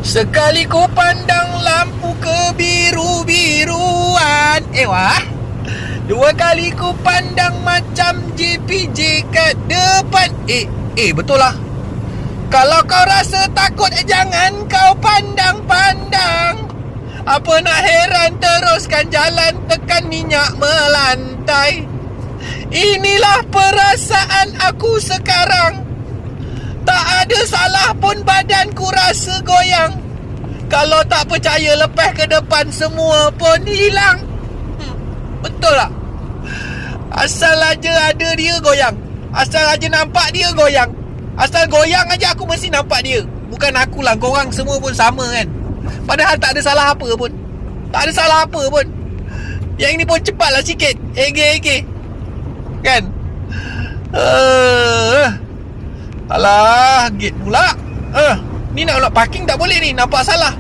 Sekali ku pandang lampu kebiru-biruan. Wah. Dua kali ku pandang macam JPJ kat depan. Betul lah. Kalau kau rasa takut, jangan kau pandang-pandang. Apa nak heran, teruskan jalan, tekan minyak melantai. Inilah perasaan aku sekarang. Tak ada salah pun badanku rasa goyang. Kalau tak percaya, lepas ke depan, semua pun hilang. Betul tak? Asal aja ada dia goyang. Asal aja nampak dia goyang. Asal goyang aja aku mesti nampak dia. Bukan akulah, korang semua pun sama kan. Padahal tak ada salah apa pun. Tak ada salah apa pun. Yang ini pun cepatlah sikit. Ege. Kan? Alah, gate pula. Ni nak parking tak boleh ni. Nampak salah.